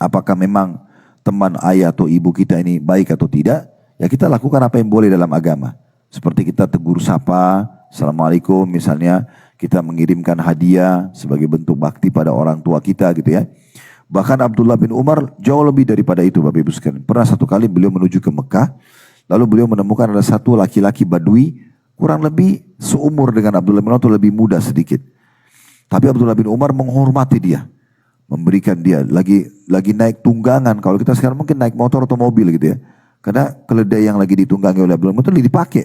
apakah memang teman ayah atau ibu kita ini baik atau tidak, ya kita lakukan apa yang boleh dalam agama. Seperti kita tegur sapa, Assalamualaikum misalnya, kita mengirimkan hadiah sebagai bentuk bakti pada orang tua kita gitu ya. Bahkan Abdullah bin Umar jauh lebih daripada itu Bapak Ibu sekalian. Pernah satu kali beliau menuju ke Mekah, lalu beliau menemukan ada satu laki-laki Badui, kurang lebih seumur dengan Abdullah bin Umar atau lebih muda sedikit. Tapi Abdullah bin Umar menghormati dia, memberikan dia lagi naik tunggangan. Kalau kita sekarang mungkin naik motor atau mobil gitu ya. Karena keledai yang lagi ditunggangi oleh Abdullah bin Umar itu dipakai.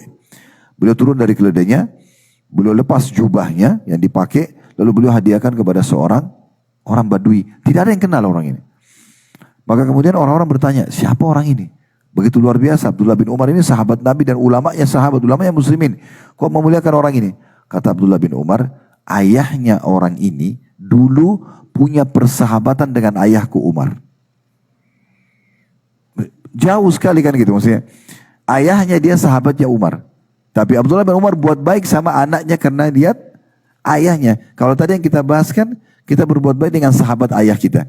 Beliau turun dari keledainya, beliau lepas jubahnya yang dipakai, lalu beliau hadiahkan kepada seorang orang Badui. Tidak ada yang kenal orang ini. Maka kemudian orang-orang bertanya, siapa orang ini? Begitu luar biasa. Abdullah bin Umar ini sahabat Nabi dan ulamanya sahabat, ulamanya muslimin. Kok memuliakan orang ini? Kata Abdullah bin Umar, ayahnya orang ini dulu punya persahabatan dengan ayahku Umar. Jauh sekali kan gitu maksudnya. Ayahnya dia sahabatnya Umar. Tapi Abdullah bin Umar buat baik sama anaknya karena lihat ayahnya. Kalau tadi yang kita bahas kan, kita berbuat baik dengan sahabat ayah kita.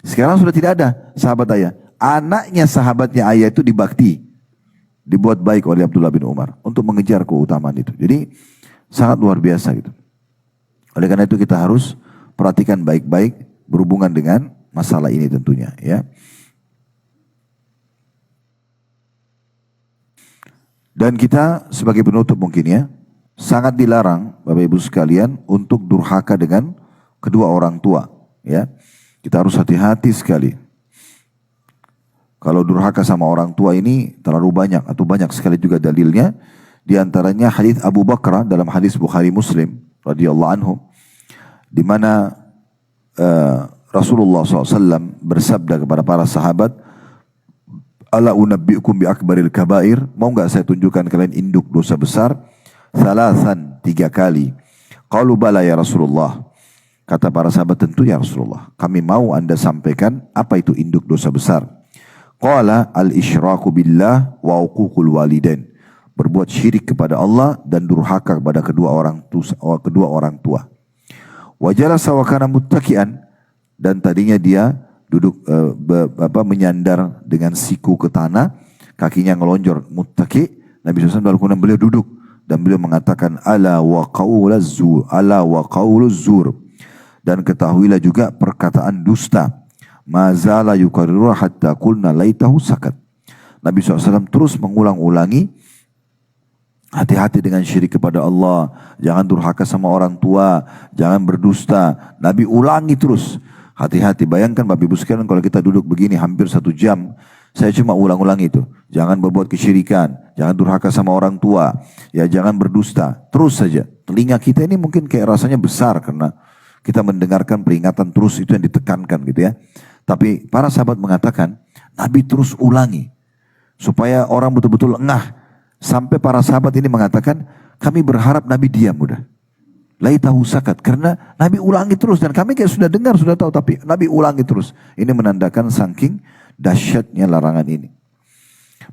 Sekarang sudah tidak ada sahabat ayah. Anaknya sahabatnya ayah itu dibakti. Dibuat baik oleh Abdullah bin Umar. Untuk mengejar keutamaan itu. Jadi sangat luar biasa gitu. Oleh karena itu kita harus perhatikan baik-baik berhubungan dengan masalah ini tentunya ya. Dan kita sebagai penutup mungkin ya. Sangat dilarang Bapak Ibu sekalian untuk durhaka dengan kedua orang tua, ya. Kita harus hati-hati sekali. Kalau durhaka sama orang tua ini terlalu banyak atau banyak sekali juga dalilnya. Di antaranya hadis Abu Bakar dalam hadis Bukhari Muslim radhiyallahu anhu, di mana Rasulullah SAW bersabda kepada para sahabat, "Ala unabbiukum bi akbaril kabair?" Mau enggak saya tunjukkan kalian induk dosa besar? Salasan, 3 kali. Qalu bala ya Rasulullah. Kata para sahabat, tentu ya Rasulullah. Kami mau Anda sampaikan apa itu induk dosa besar. Qala al-isyraku billah wa uququl walidain. Berbuat syirik kepada Allah dan durhaka kepada kedua orang tua. Wa jalasa wa kana muttaki'an, dan tadinya dia duduk menyandar dengan siku ke tanah, kakinya ngelonjor, muttaki. Nabi SAW kemudian beliau duduk dan beliau mengatakan ala wa qauluz zur, dan ketahuilah juga perkataan dusta. Mazala yukarriru hatta qulna laitahu sakat. Nabi SAW terus mengulang-ulangi, hati-hati dengan syirik kepada Allah, jangan durhaka sama orang tua, jangan berdusta. Nabi ulangi terus, hati-hati. Bayangkan Bapak Ibu sekalian kalau kita duduk begini hampir 1 jam, saya cuma ulang-ulang itu. Jangan berbuat kesyirikan, jangan durhaka sama orang tua, ya jangan berdusta. Terus saja. Telinga kita ini mungkin kayak rasanya besar karena kita mendengarkan peringatan terus, itu yang ditekankan gitu ya. Tapi para sahabat mengatakan, Nabi terus ulangi supaya orang betul-betul engah. Sampai para sahabat ini mengatakan, kami berharap Nabi diam udah. Laitahu sakat, karena Nabi ulangi terus dan kami kayak sudah dengar, sudah tahu, tapi Nabi ulangi terus. Ini menandakan saking dahsyatnya larangan ini.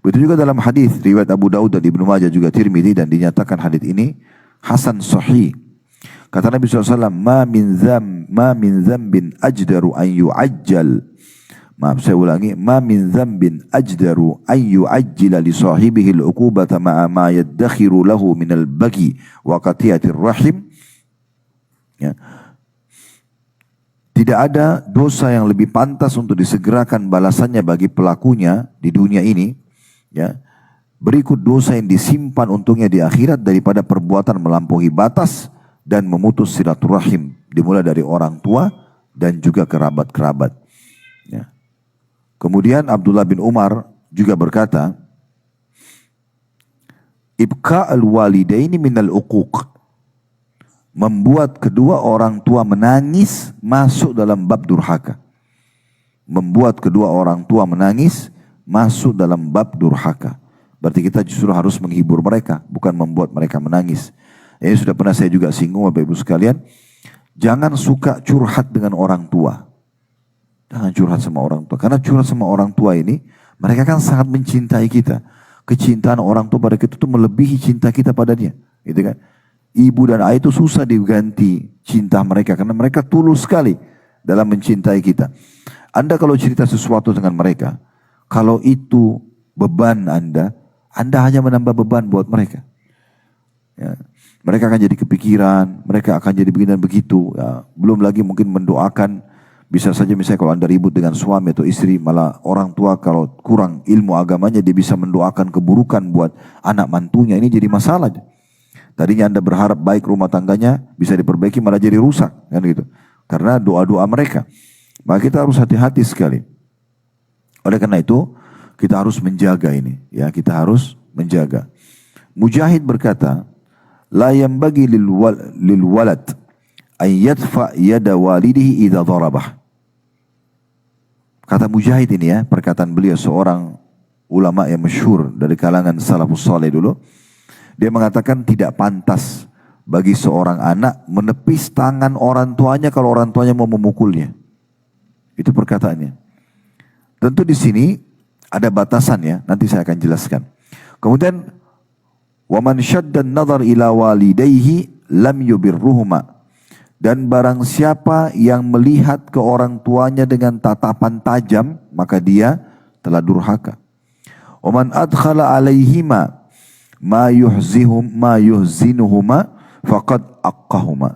Begitu juga dalam hadis riwayat Abu Daud dan Ibnu Majah juga Tirmidzi, dan dinyatakan hadis ini hasan sahih. Kata Nabi SAW, ma min zambin ajdaru an yu'ajjal. Maaf, saya ulangi. Ma min zambin ajdaru an yu'ajjila li sahibihi al-uqubata ma'a ma yaddakhiru lahu min al-bagi wa qati'atir rahim. Ya. Tidak ada dosa yang lebih pantas untuk disegerakan balasannya bagi pelakunya di dunia ini, ya, berikut dosa yang disimpan untungnya di akhirat daripada perbuatan melampaui batas dan memutus silaturahim, dimulai dari orang tua dan juga kerabat-kerabat. Ya. Kemudian Abdullah bin Umar juga berkata, ibqa al-walidaini minal uquq. Membuat kedua orang tua menangis masuk dalam bab durhaka. Membuat kedua orang tua menangis masuk dalam bab durhaka. Berarti kita justru harus menghibur mereka, bukan membuat mereka menangis. Ini sudah pernah saya juga singgung Bapak Ibu sekalian. Jangan suka curhat dengan orang tua. Jangan curhat sama orang tua. Karena curhat sama orang tua ini, mereka kan sangat mencintai kita. Kecintaan orang tua pada kita itu melebihi cinta kita padanya. Gitu kan? Ibu dan ayah itu susah diganti cinta mereka. Karena mereka tulus sekali dalam mencintai kita. Anda kalau cerita sesuatu dengan mereka, kalau itu beban Anda hanya menambah beban buat mereka. Ya. Mereka akan jadi kepikiran, mereka akan jadi begini dan begitu. Ya. Belum lagi mungkin mendoakan, bisa saja misalnya kalau Anda ribut dengan suami atau istri, malah orang tua kalau kurang ilmu agamanya, dia bisa mendoakan keburukan buat anak mantunya. Ini jadi masalah. Tadinya Anda berharap baik rumah tangganya, bisa diperbaiki malah jadi rusak. Kan gitu. Karena doa-doa mereka. Maka kita harus hati-hati sekali. Oleh karena itu, kita harus menjaga ini. Ya, kita harus menjaga. Mujahid berkata, la yanbaghi lil walad an yadfa yada walidihi idza darabah. Kata Mujahid ini ya, perkataan beliau seorang ulama yang masyhur dari kalangan salafus saleh dulu. Dia mengatakan tidak pantas bagi seorang anak menepis tangan orang tuanya kalau orang tuanya mau memukulnya. Itu perkataannya. Tentu di sini ada batasan ya, nanti saya akan jelaskan. Kemudian وَمَنْ شَدَّ النَّظَرْ إِلَى وَالِدَيْهِ لَمْ يُبِرُّهُمَا. Dan barang siapa yang melihat ke orang tuanya dengan tatapan tajam, maka dia telah durhaka. وَمَنْ أَدْخَلَ عَلَيْهِمَا مَا يُحْزِنُهُمَا فَقَدْ أَقَّهُمَا.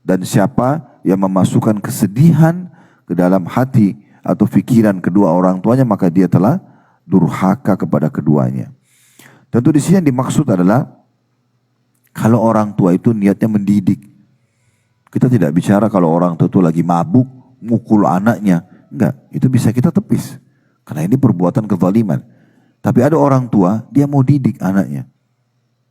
Dan siapa yang memasukkan kesedihan ke dalam hati atau pikiran kedua orang tuanya, maka dia telah durhaka kepada keduanya. Tentu di sini yang dimaksud adalah kalau orang tua itu niatnya mendidik. Kita tidak bicara kalau orang tua itu lagi mabuk, mukul anaknya. Enggak, itu bisa kita tepis. Karena ini perbuatan kezaliman. Tapi ada orang tua, dia mau didik anaknya.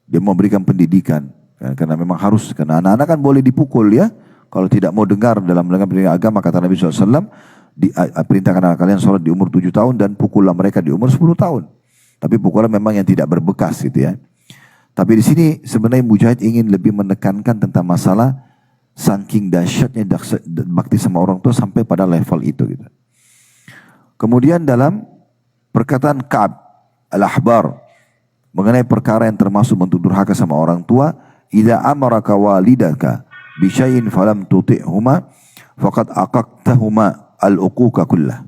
Dia mau berikan pendidikan. Karena memang harus, karena anak-anak kan boleh dipukul ya. Kalau tidak mau dengar dalam pendidikan agama, kata Nabi SAW, perintahkan anak kalian sholat di umur 7 tahun dan pukullah mereka di umur 10 tahun. Tapi pukulan memang yang tidak berbekas gitu ya. Tapi di sini sebenarnya Mujahid ingin lebih menekankan tentang masalah saking dahsyatnya bakti sama orang tua sampai pada level itu gitu. Kemudian dalam perkataan Ka'ab Al-Ahbar mengenai perkara yang termasuk bentuk durhaka sama orang tua, idza amaraka walidaka bi syai'in falam tuti'huma faqad aqaqtahuma al-uquqa kullah.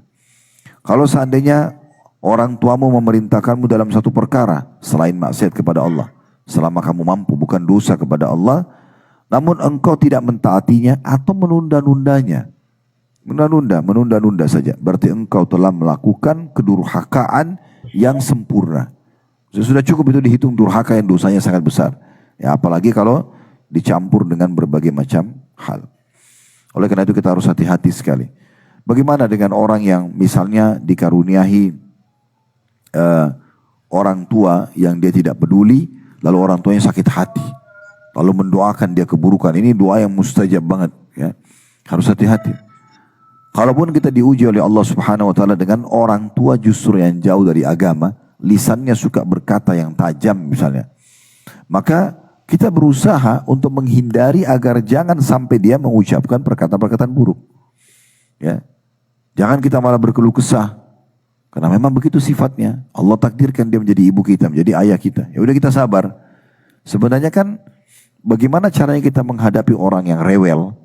Kalau seandainya orang tuamu memerintahkanmu dalam satu perkara selain maksiat kepada Allah, selama kamu mampu, bukan dosa kepada Allah, namun engkau tidak mentaatinya atau menunda-nundanya. Menunda-nunda saja. Berarti engkau telah melakukan kedurhakaan yang sempurna. Sudah cukup itu dihitung durhaka yang dosanya sangat besar. Ya, apalagi kalau dicampur dengan berbagai macam hal. Oleh karena itu kita harus hati-hati sekali. Bagaimana dengan orang yang misalnya dikaruniahi orang tua yang dia tidak peduli, lalu orang tuanya sakit hati, lalu mendoakan dia keburukan. Ini doa yang mustajab banget ya. Harus hati-hati. Kalaupun kita diuji oleh Allah Subhanahu wa taala dengan orang tua justru yang jauh dari agama, lisannya suka berkata yang tajam misalnya, maka kita berusaha untuk menghindari agar jangan sampai dia mengucapkan perkataan-perkataan buruk. Ya. Jangan kita malah berkeluh kesah. Karena memang begitu sifatnya. Allah takdirkan dia menjadi ibu kita, menjadi ayah kita. Ya udah kita sabar. Sebenarnya kan bagaimana caranya kita menghadapi orang yang rewel,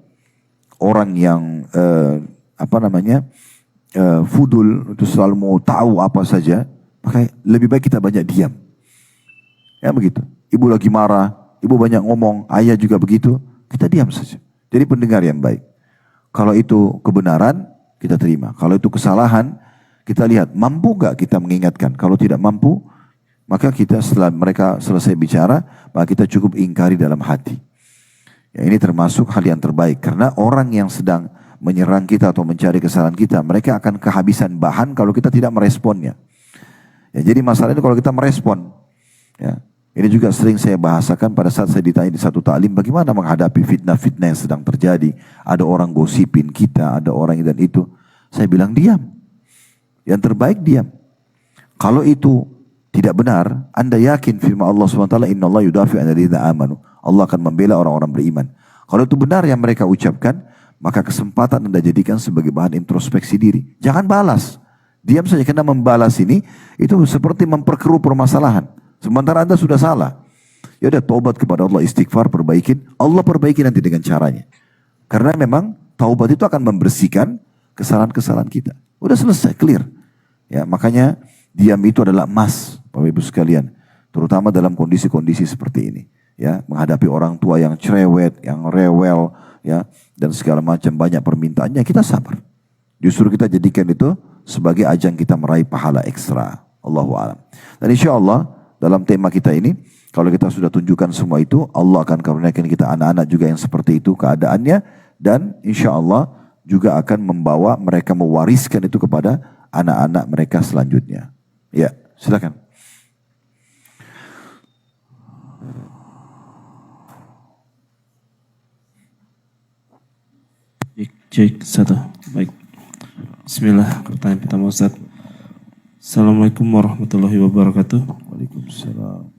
orang yang fudul, itu selalu mau tahu apa saja, maka lebih baik kita banyak diam. Ya begitu. Ibu lagi marah, ibu banyak ngomong, ayah juga begitu, kita diam saja. Jadi pendengar yang baik. Kalau itu kebenaran, kita terima. Kalau itu kesalahan, kita lihat mampu gak kita mengingatkan. Kalau tidak mampu, maka kita setelah mereka selesai bicara, maka kita cukup ingkari dalam hati. Ya, ini termasuk hal yang terbaik. Karena orang yang sedang menyerang kita atau mencari kesalahan kita, mereka akan kehabisan bahan kalau kita tidak meresponnya. Ya, jadi masalahnya kalau kita merespon. Ya, ini juga sering saya bahasakan pada saat saya ditanya di satu taklim, bagaimana menghadapi fitnah-fitnah yang sedang terjadi. Ada orang gosipin kita, ada orang dan itu. Saya bilang diam. Yang terbaik diam. Kalau itu tidak benar, Anda yakin firman Allah SWT, Inna Allah yudafi anadina amanu. Allah akan membela orang-orang beriman. Kalau itu benar yang mereka ucapkan, maka kesempatan Anda jadikan sebagai bahan introspeksi diri. Jangan balas. Diam saja, karena membalas ini, itu seperti memperkeruh permasalahan. Sementara Anda sudah salah. Ya udah, taubat kepada Allah, istighfar, perbaikin. Allah perbaiki nanti dengan caranya. Karena memang taubat itu akan membersihkan kesalahan-kesalahan kita. Udah selesai, clear. Ya, makanya diam itu adalah emas, Bapak Ibu sekalian. Terutama dalam kondisi-kondisi seperti ini. Ya, menghadapi orang tua yang cerewet, yang rewel, ya, dan segala macam banyak permintaannya, kita sabar. Justru kita jadikan itu sebagai ajang kita meraih pahala ekstra. Allahu a'lam. Dan insya Allah dalam tema kita ini, kalau kita sudah tunjukkan semua itu, Allah akan karuniakan kita anak-anak juga yang seperti itu keadaannya, dan insya Allah juga akan membawa mereka mewariskan itu kepada anak-anak mereka selanjutnya. Ya, silakan.
Cek satu, baik. Bismillah, pertanyaan pertama Ustaz. Assalamualaikum warahmatullahi wabarakatuh.
Waalaikumsalam.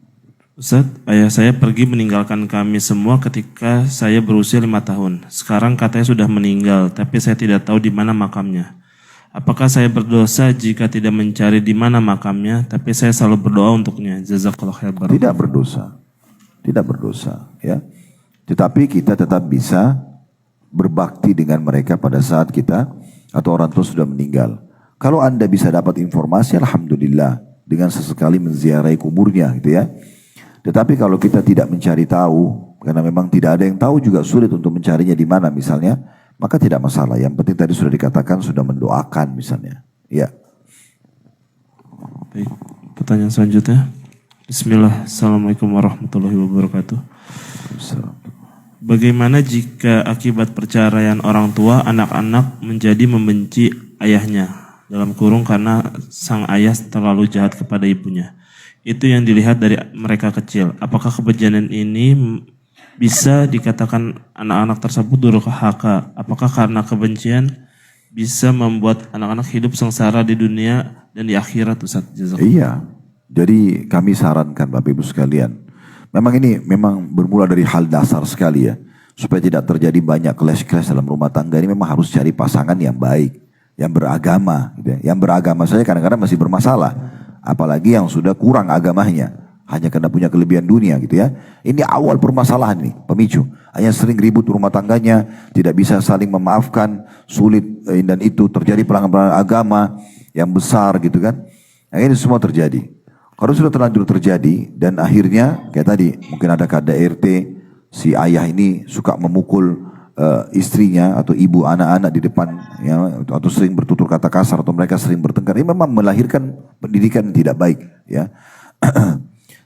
Ustaz, ayah saya pergi meninggalkan kami semua ketika saya berusia 5 tahun. Sekarang katanya sudah meninggal, tapi saya tidak tahu di mana makamnya. Apakah saya berdosa jika tidak mencari di mana makamnya, tapi saya selalu berdoa untuknya? Jazakallahu khairan.
Tidak berdosa. Tidak berdosa, ya. Tetapi kita tetap bisa berbakti dengan mereka pada saat kita atau orang tua sudah meninggal. Kalau Anda bisa dapat informasi, alhamdulillah, dengan sesekali menziarahi kuburnya gitu ya. Tetapi kalau kita tidak mencari tahu, karena memang tidak ada yang tahu, juga sulit untuk mencarinya di mana misalnya, maka tidak masalah. Yang penting tadi sudah dikatakan, sudah mendoakan misalnya. Ya.
Baik, pertanyaan selanjutnya. Bismillah, Assalamualaikum warahmatullahi wabarakatuh. Bagaimana jika akibat perceraian orang tua, anak-anak menjadi membenci ayahnya? dalam kurung karena sang ayah terlalu jahat kepada ibunya. Itu yang dilihat dari mereka kecil. Apakah kebencian ini bisa dikatakan anak-anak tersebut durhaka? Apakah karena kebencian bisa membuat anak-anak hidup sengsara di dunia dan di akhirat, Ustaz?
Iya. Jadi kami sarankan Bapak Ibu sekalian, memang ini memang bermula dari hal dasar sekali ya. Supaya tidak terjadi banyak clash-clash dalam rumah tangga ini memang harus cari pasangan yang baik, yang beragama. Gitu ya. Yang beragama saja kadang-kadang masih bermasalah. Apalagi yang sudah kurang agamanya, hanya karena punya kelebihan dunia gitu ya. Ini awal permasalahan nih, pemicu. Hanya sering ribut rumah tangganya, tidak bisa saling memaafkan, sulit dan itu terjadi pelanggaran agama yang besar gitu kan. Nah, ini semua terjadi. Kalau sudah terlanjur terjadi dan akhirnya kayak tadi mungkin ada KDRT, si ayah ini suka memukul istrinya atau ibu anak-anak di depan ya, atau sering bertutur kata kasar atau mereka sering bertengkar, ini memang melahirkan pendidikan yang tidak baik ya.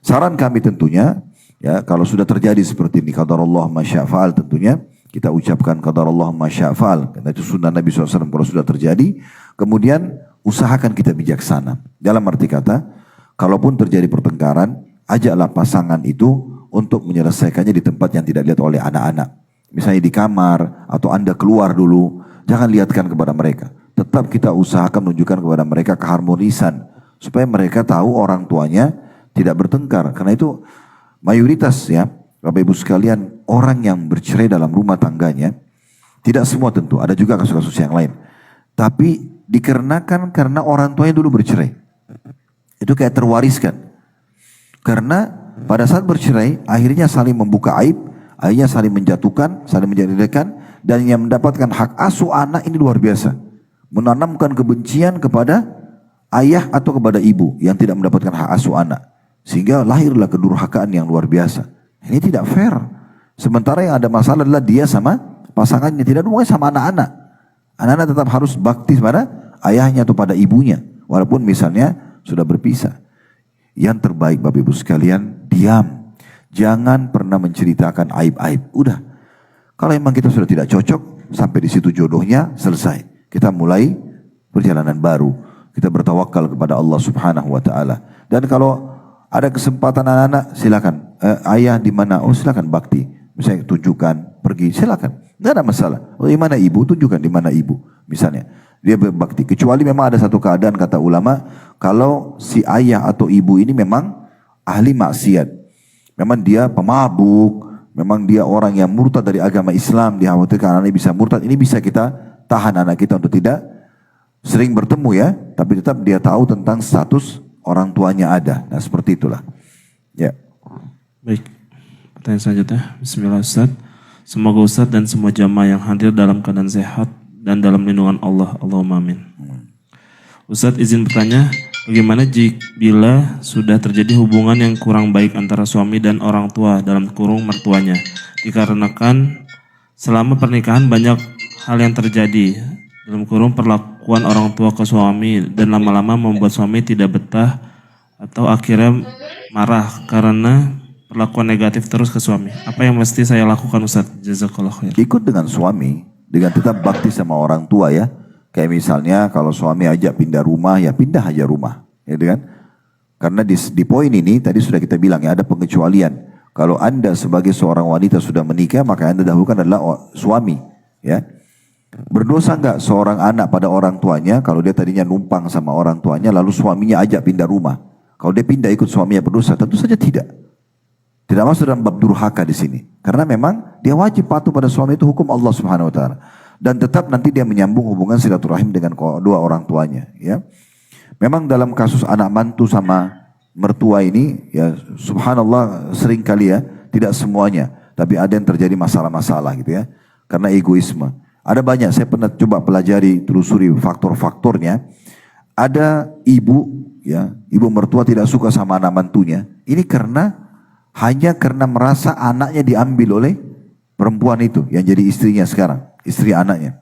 Saran kami tentunya ya, kalau sudah terjadi seperti ini qadarullah masya'fa'al, tentunya kita ucapkan qadarullah masya'fa'al karena itu sunnah Nabi SAW. Kalau sudah terjadi kemudian usahakan kita bijaksana dalam arti kata, kalaupun terjadi pertengkaran, ajaklah pasangan itu untuk menyelesaikannya di tempat yang tidak dilihat oleh anak-anak. Misalnya di kamar, atau Anda keluar dulu. Jangan lihatkan kepada mereka. Tetap kita usahakan menunjukkan kepada mereka keharmonisan. Supaya mereka tahu orang tuanya tidak bertengkar. Karena itu mayoritas ya, Bapak Ibu sekalian, orang yang bercerai dalam rumah tangganya, tidak semua tentu, ada juga kasus-kasus yang lain. Tapi dikarenakan karena orang tuanya dulu bercerai. Itu kayak terwariskan. Karena pada saat bercerai, akhirnya saling membuka aib, akhirnya saling menjatuhkan, saling menjadikan, dan yang mendapatkan hak asuh anak ini luar biasa. Menanamkan kebencian kepada ayah atau kepada ibu yang tidak mendapatkan hak asuh anak. Sehingga lahirlah kedurhakaan yang luar biasa. Ini tidak fair. Sementara yang ada masalah adalah dia sama pasangannya, tidak hubungannya sama anak-anak. Anak-anak tetap harus bakti pada ayahnya atau pada ibunya. Walaupun misalnya sudah berpisah. Yang terbaik Bapak Ibu sekalian, diam. Jangan pernah menceritakan aib-aib. Udah. Kalau memang kita sudah tidak cocok, sampai di situ jodohnya, selesai. Kita mulai perjalanan baru. Kita bertawakal kepada Allah Subhanahu wa taala. Dan kalau ada kesempatan anak-anak, silakan. Ayah di mana? Oh, silakan bakti. Misalnya tunjukkan, pergi, silakan. Enggak ada masalah. Oh, di mana ibu? Tunjukkan di mana ibu. Misalnya, dia berbakti. Kecuali memang ada satu keadaan kata ulama, kalau si ayah atau ibu ini memang ahli maksiat. Memang dia pemabuk, memang dia orang yang murtad dari agama Islam, dikhawatirkan anaknya bisa murtad. Ini bisa kita tahan anak kita untuk tidak sering bertemu ya, tapi tetap dia tahu tentang status orang tuanya ada. Nah, seperti itulah. Ya.
Baik. Pertanyaan selanjutnya. Bismillah Ustaz. Semoga Ustaz dan semua jamaah yang hadir dalam keadaan sehat dan dalam lindungan Allah. Allahumma amin. Ustaz izin bertanya, bagaimana bila sudah terjadi hubungan yang kurang baik antara suami dan orang tua dalam kurung mertuanya? Dikarenakan selama pernikahan banyak hal yang terjadi dalam kurung perlakuan orang tua ke suami dan lama-lama membuat suami tidak betah atau akhirnya marah karena perlakuan negatif terus ke suami. Apa yang mesti saya lakukan Ustaz? Jazakallah khair.
Ikut dengan suami, dengan tetap bakti sama orang tua ya. Kayak misalnya kalau suami ajak pindah rumah, ya pindah aja rumah. Ya kan? Karena di poin ini tadi sudah kita bilang ya, ada pengecualian. Kalau Anda sebagai seorang wanita sudah menikah, maka Anda dahulukan adalah suami. Ya. Berdosa enggak seorang anak pada orang tuanya kalau dia tadinya numpang sama orang tuanya lalu suaminya ajak pindah rumah? Kalau dia pindah ikut suaminya berdosa? Tentu saja tidak. Tidak masuk dalam bab durhaka di sini. Karena memang dia wajib patuh pada suami, itu hukum Allah Subhanahu wa taala. Dan tetap nanti dia menyambung hubungan silaturahim dengan kedua orang tuanya, ya. Memang dalam kasus anak mantu sama mertua ini ya subhanallah sering kali ya, tidak semuanya, tapi ada yang terjadi masalah-masalah gitu ya. Karena egoisme. Ada banyak, saya pernah coba pelajari, telusuri faktor-faktornya. Ada ibu ya, ibu mertua tidak suka sama anak mantunya. Ini hanya karena merasa anaknya diambil oleh perempuan itu yang jadi istrinya sekarang, istri anaknya.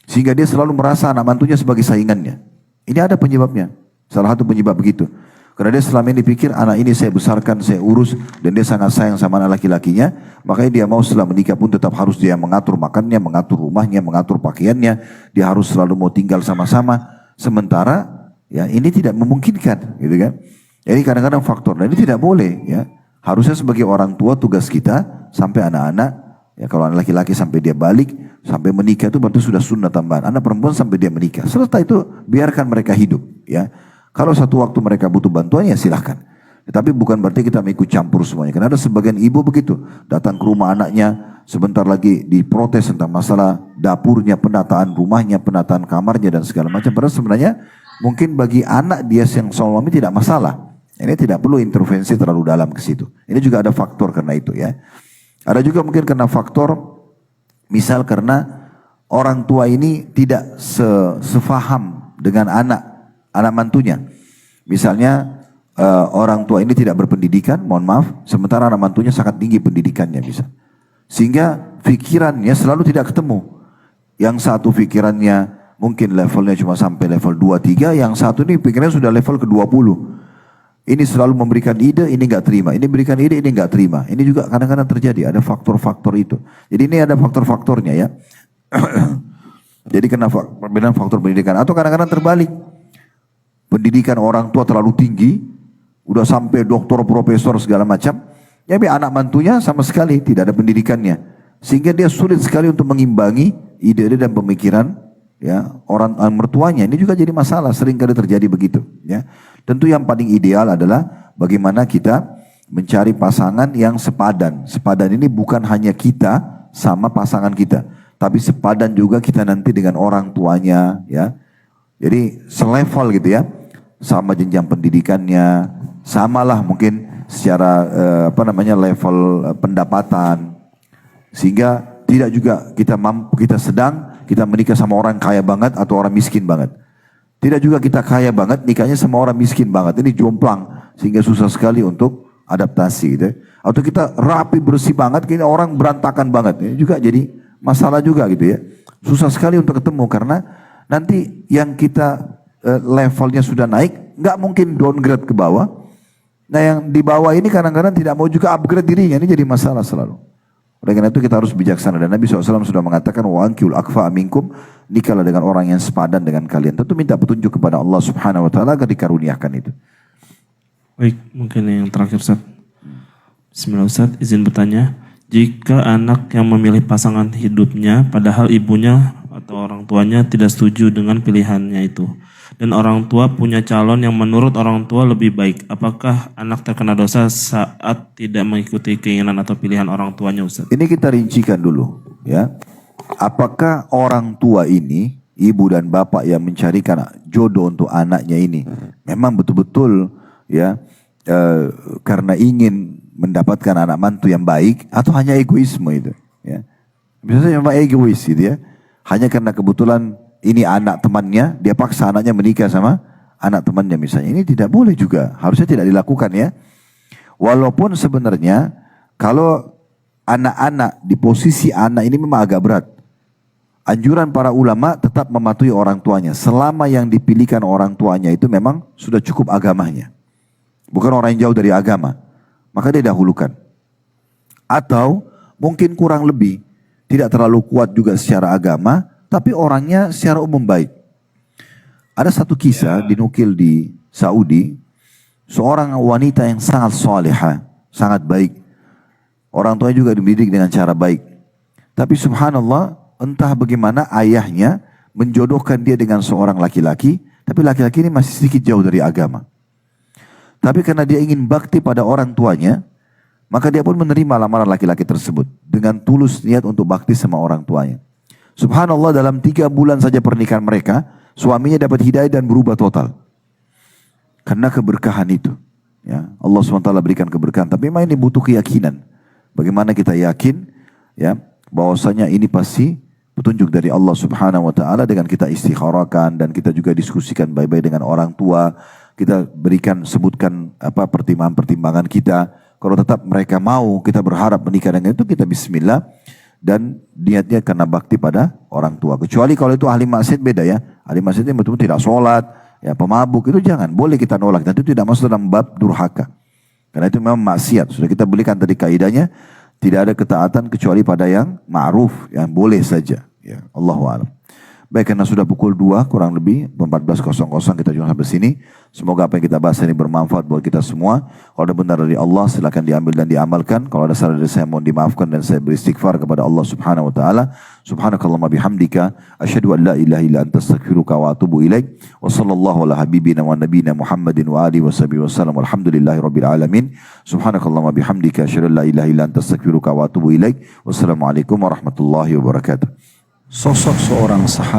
Sehingga dia selalu merasa anak mantunya sebagai saingannya. Ini ada penyebabnya. Salah satu penyebab begitu. Karena dia selama ini pikir anak ini saya besarkan, saya urus, dan dia sangat sayang sama anak laki-lakinya. Makanya dia mau setelah menikah pun tetap harus dia mengatur makannya, mengatur rumahnya, mengatur pakaiannya. Dia harus selalu mau tinggal sama-sama. Sementara ya ini tidak memungkinkan, gitu kan? Jadi kadang-kadang faktor, dan ini tidak boleh, ya. Harusnya sebagai orang tua tugas kita sampai anak-anak, ya kalau anak laki-laki sampai dia balik, sampai menikah itu berarti sudah sunnah tambahan. Anak perempuan sampai dia menikah. Setelah itu biarkan mereka hidup, ya. Kalau satu waktu mereka butuh bantuan ya silahkan. Tapi bukan berarti kita ikut campur semuanya. Karena ada sebagian ibu begitu, datang ke rumah anaknya, sebentar lagi diprotes tentang masalah dapurnya, penataan rumahnya, penataan kamarnya dan segala macam. Padahal sebenarnya mungkin bagi anak dia yang suami tidak masalah. Ini tidak perlu intervensi terlalu dalam ke situ. Ini juga ada faktor karena itu, ya. Ada juga mungkin karena faktor, misal karena orang tua ini tidak sefaham dengan anak mantunya. Misalnya orang tua ini tidak berpendidikan, mohon maaf, sementara anak mantunya sangat tinggi pendidikannya bisa. Sehingga pikirannya selalu tidak ketemu. Yang satu pikirannya mungkin levelnya cuma sampai level 2-3, yang satu ini pikirannya sudah level ke 20. Ini selalu memberikan ide, ini nggak terima. Ini berikan ide, ini nggak terima. Ini juga kadang-kadang terjadi, ada faktor-faktor itu. Jadi ini ada faktor-faktornya, ya. Jadi kenapa perbedaan faktor pendidikan? Atau kadang-kadang terbalik. Pendidikan orang tua terlalu tinggi, udah sampai doktor, profesor segala macam. Tapi anak mantunya sama sekali tidak ada pendidikannya. Sehingga dia sulit sekali untuk mengimbangi ide-ide dan pemikiran, ya, orang mertuanya. Ini juga jadi masalah, sering kali terjadi begitu, ya. Tentu yang paling ideal adalah bagaimana kita mencari pasangan yang sepadan. Sepadan ini bukan hanya kita sama pasangan kita, tapi sepadan juga kita nanti dengan orang tuanya, ya. Jadi selevel gitu, ya. Sama jenjang pendidikannya, samalah mungkin secara level pendapatan. Sehingga tidak juga kita sedang kita menikah sama orang kaya banget atau orang miskin banget. Tidak juga kita kaya banget nikahnya sama orang miskin banget. Ini jomplang sehingga susah sekali untuk adaptasi, gitu. Atau kita rapi bersih banget, kita orang berantakan banget. Ini juga jadi masalah juga, gitu, ya. Susah sekali untuk ketemu karena nanti yang kita levelnya sudah naik, nggak mungkin downgrade ke bawah. Nah yang di bawah ini kadang-kadang tidak mau juga upgrade dirinya, ini jadi masalah selalu. Oleh karena itu kita harus bijaksana, dan Nabi SAW sudah mengatakan wa ankihul akfa minkum, nikahlah dengan orang yang sepadan dengan kalian. Tentu minta petunjuk kepada Allah Subhanahu wa taala agar dikaruniakan itu.
Baik, mungkin yang terakhir, Ustaz. Bismillah, Ustaz, izin bertanya. Jika anak yang memilih pasangan hidupnya padahal ibunya atau orang tuanya tidak setuju dengan pilihannya itu, dan orang tua punya calon yang menurut orang tua lebih baik, apakah anak terkena dosa saat tidak mengikuti keinginan atau pilihan orang tuanya, Ustaz?
Ini kita rincikan dulu, ya. Apakah orang tua ini, ibu dan bapak yang mencarikan jodoh untuk anaknya ini, memang betul-betul, ya, karena ingin mendapatkan anak mantu yang baik, atau hanya egoisme itu, ya. Biasanya memang egois, gitu, ya. Hanya karena kebetulan ini anak temannya, dia paksa anaknya menikah sama anak temannya misalnya. Ini tidak boleh juga, harusnya tidak dilakukan, ya. Walaupun sebenarnya kalau anak-anak di posisi anak ini memang agak berat. Anjuran para ulama tetap mematuhi orang tuanya selama yang dipilihkan orang tuanya itu memang sudah cukup agamanya. Bukan orang yang jauh dari agama, maka dia dahulukan. Atau mungkin kurang lebih tidak terlalu kuat juga secara agama, tapi orangnya secara umum baik. Ada satu kisah dinukil di Saudi, seorang wanita yang sangat salihah, sangat baik. Orang tuanya juga dididik dengan cara baik. Tapi subhanallah, entah bagaimana ayahnya menjodohkan dia dengan seorang laki-laki, tapi laki-laki ini masih sedikit jauh dari agama. Tapi karena dia ingin bakti pada orang tuanya, maka dia pun menerima lamaran laki-laki tersebut dengan tulus niat untuk bakti sama orang tuanya. Subhanallah, dalam 3 bulan saja pernikahan mereka, suaminya dapat hidayah dan berubah total. Karena keberkahan itu, ya, Allah SWT berikan keberkahan. Tapi memang ini butuh keyakinan. Bagaimana kita yakin, ya, bahwasanya ini pasti petunjuk dari Allah Subhanahu wa taala, dengan kita istikharahkan dan kita juga diskusikan baik-baik dengan orang tua. Kita sebutkan pertimbangan-pertimbangan kita. Kalau tetap mereka mau, kita berharap menikah dengan itu, kita bismillah dan niatnya karena bakti pada orang tua. Kecuali kalau itu ahli maksiat, beda, ya. Ahli maksiat itu betul-betul tidak sholat, ya, pemabuk, itu jangan, boleh kita nolak. Dan itu tidak masuk dalam bab durhaka. Karena itu memang maksiat. Sudah kita berikan tadi kaidahnya, tidak ada ketaatan kecuali pada yang ma'ruf, yang boleh saja. Ya, Allahu a'lam. Baik, karena sudah pukul 2 kurang lebih 14.00 kita cuma sampai sini. Semoga apa yang kita bahas ini bermanfaat buat kita semua. Kalau ada benar dari Allah silakan diambil dan diamalkan. Kalau ada salah dari saya mohon dimaafkan dan saya beristighfar kepada Allah Subhanahu wa taala. Subhanakallahumma bihamdika asyhadu an la ilaha illa anta astaghfiruka wa atubu ilaik. Wa sallallahu ala habibina wa nabiyina Muhammadin wa alihi washabihi wasallam. Walhamdulillahirabbil alamin. Subhanakallahumma bihamdika asyhadu an la ilaha illa anta astaghfiruka wa atubu ilaik. Wassalamualaikum warahmatullahi wabarakatuh.
Sosok seorang sahabat